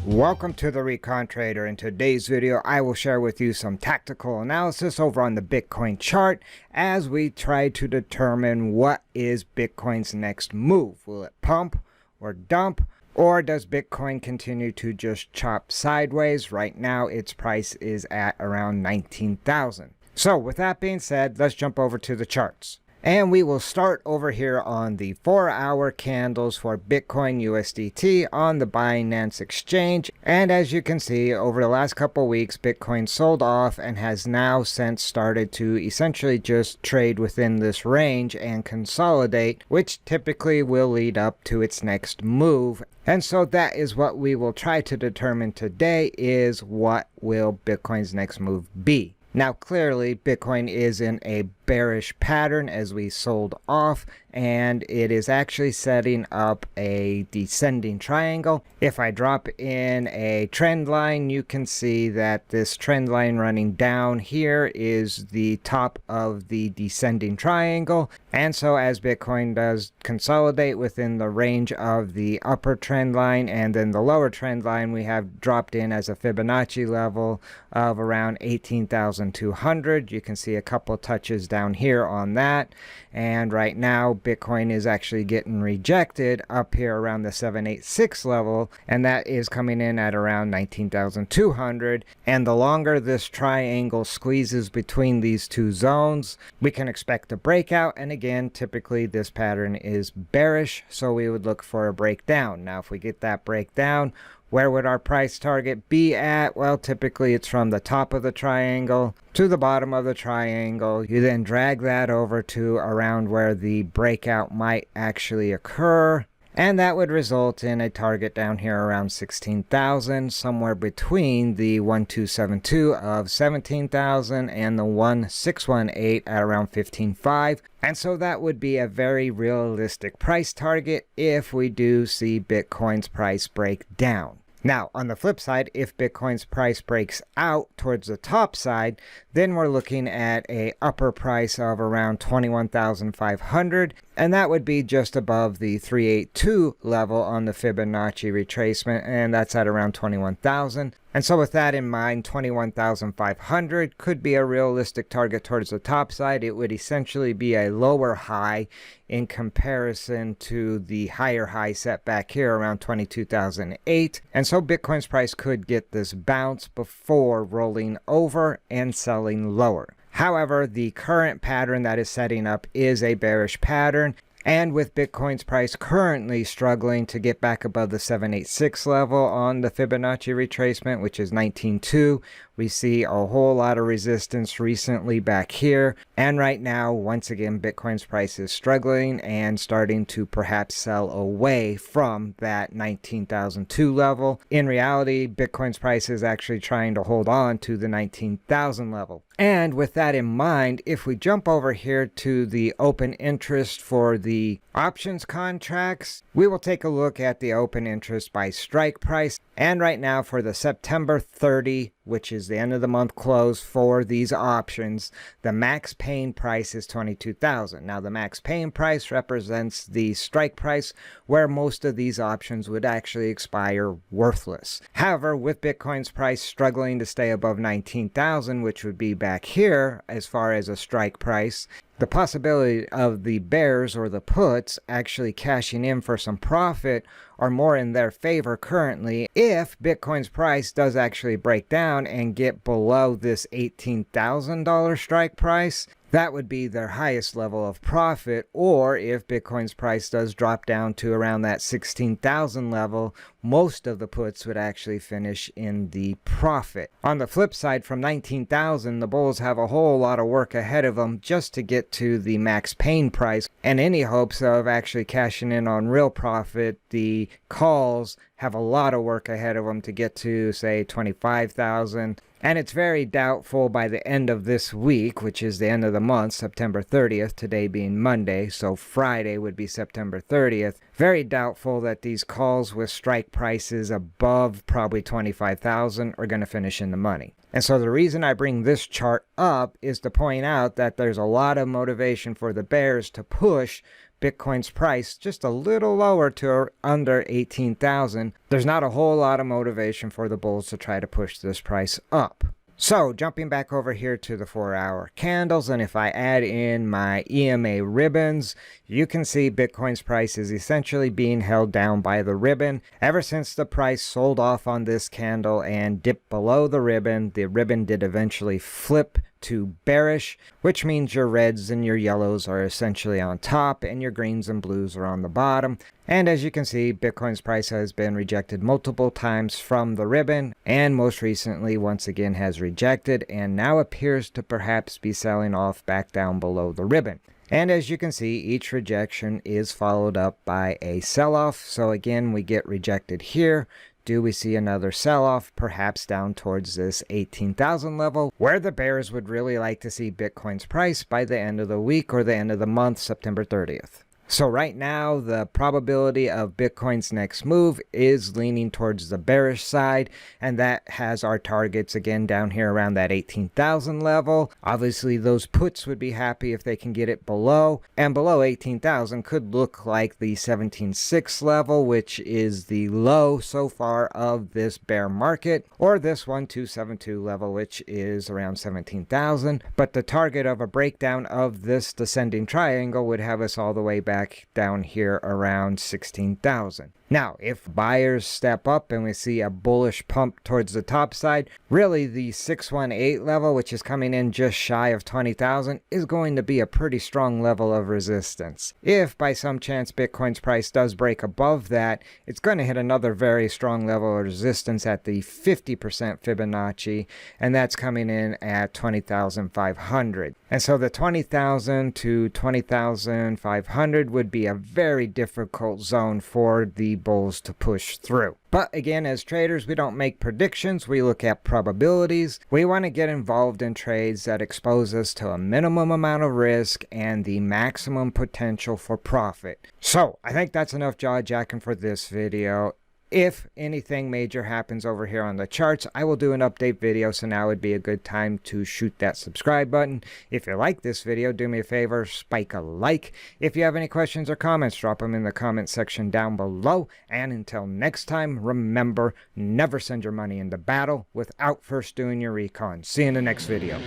Welcome to the Recon Trader. In today's video, I will share with you some tactical analysis over on the Bitcoin chart as we try to determine what is Bitcoin's next move. Will it pump or dump? Or does Bitcoin continue to just chop sideways? Right now, its price is at around 19,000. So with that being said, let's jump over to the charts. And we will start over here on the 4-hour candles for Bitcoin USDT on the Binance exchange. And as you can see, over the last couple weeks, Bitcoin sold off and has now since started to essentially just trade within this range and consolidate, which typically will lead up to its next move. And so that is what we will try to determine today, is what will Bitcoin's next move be. Now clearly Bitcoin is in a bearish pattern as we sold off, and it is actually setting up a descending triangle. If I drop in a trend line, you can see that this trend line running down here is the top of the descending triangle. And so as Bitcoin does consolidate within the range of the upper trend line and then the lower trend line, we have dropped in as a Fibonacci level of around 18,200. You can see a couple touches down here on that, and right now Bitcoin is actually getting rejected up here around the 786 level, and that is coming in at around 19,200. And the longer this triangle squeezes between these two zones, we can expect a breakout. And again, typically this pattern is bearish, so we would look for a breakdown. Now if we get that breakdown, where would our price target be at? Well, typically it's from the top of the triangle to the bottom of the triangle. You then drag that over to around where the breakout might actually occur. And that would result in a target down here around 16,000, somewhere between the 1272 of 17,000 and the 1618 at around 15,500. And so that would be a very realistic price target if we do see Bitcoin's price break down. Now, on the flip side, if Bitcoin's price breaks out towards the top side, then we're looking at a upper price of around 21,500, and that would be just above the 382 level on the Fibonacci retracement, and that's at around 21,000. And so with that in mind, 21,500 could be a realistic target towards the top side. It would essentially be a lower high in comparison to the higher high set back here around 22,008. And so Bitcoin's price could get this bounce before rolling over and selling lower. However, the current pattern that is setting up is a bearish pattern. And with Bitcoin's price currently struggling to get back above the 786 level on the Fibonacci retracement, which is 19.2, we see a whole lot of resistance recently back here. And right now, once again, Bitcoin's price is struggling and starting to perhaps sell away from that 19,002 level. In reality, Bitcoin's price is actually trying to hold on to the 19,000 level. And with that in mind, if we jump over here to the open interest for the options contracts, we will take a look at the open interest by strike price. And right now for the September 30, which is the end of the month close for these options, the max paying price is 22,000. Now the max paying price represents the strike price where most of these options would actually expire worthless. However, with Bitcoin's price struggling to stay above 19,000, which would be back here as far as a strike price, the possibility of the bears or the puts actually cashing in for some profit are more in their favor currently. If Bitcoin's price does actually break down and get below this $18,000 strike price, that would be their highest level of profit. Or if Bitcoin's price does drop down to around that 16,000 level, most of the puts would actually finish in the profit. On the flip side, from 19,000, the bulls have a whole lot of work ahead of them just to get to the max paying price, and any hopes of actually cashing in on real profit, the calls have a lot of work ahead of them to get to, say, 25,000. And it's very doubtful by the end of this week, which is the end of the month, September 30th, today being Monday, so Friday would be September 30th. Very doubtful that these calls with strike prices above probably 25,000 are going to finish in the money. And so the reason I bring this chart up is to point out that there's a lot of motivation for the bears to push Bitcoin's price just a little lower to under 18,000. There's not a whole lot of motivation for the bulls to try to push this price up. So jumping back over here to the 4-hour candles, and if I add in my EMA ribbons, you can see Bitcoin's price is essentially being held down by the ribbon. Ever since the price sold off on this candle and dipped below the ribbon did eventually flip to bearish, which means your reds and your yellows are essentially on top and your greens and blues are on the bottom. And as you can see, Bitcoin's price has been rejected multiple times from the ribbon, and most recently once again has rejected and now appears to perhaps be selling off back down below the ribbon. And as you can see, each rejection is followed up by a sell-off. So again, we get rejected here. Do we see another sell-off, perhaps down towards this 18,000 level, where the bears would really like to see Bitcoin's price by the end of the week or the end of the month, September 30th. So right now, the probability of Bitcoin's next move is leaning towards the bearish side, and that has our targets again down here around that 18,000 level. Obviously, those puts would be happy if they can get it below, and below 18,000 could look like the 17.6 level, which is the low so far of this bear market, or this 1272 level, which is around 17,000. But the target of a breakdown of this descending triangle would have us all the way back down here around 16,000. Now, if buyers step up and we see a bullish pump towards the top side, really the 618 level, which is coming in just shy of 20,000, is going to be a pretty strong level of resistance. If by some chance Bitcoin's price does break above that, it's going to hit another very strong level of resistance at the 50% Fibonacci, and that's coming in at 20,500. And so the 20,000 to 20,500 would be a very difficult zone for the bulls to push through. But again, as traders, we don't make predictions, we look at probabilities. We want to get involved in trades that expose us to a minimum amount of risk and the maximum potential for profit. So I think that's enough jaw-jacking for this video. If anything major happens over here on the charts, I will do an update video, so now would be a good time to shoot that subscribe button. If you like this video, do me a favor, spike a like. If you have any questions or comments, drop them in the comment section down below. And until next time, remember, never send your money into battle without first doing your recon. See you in the next video.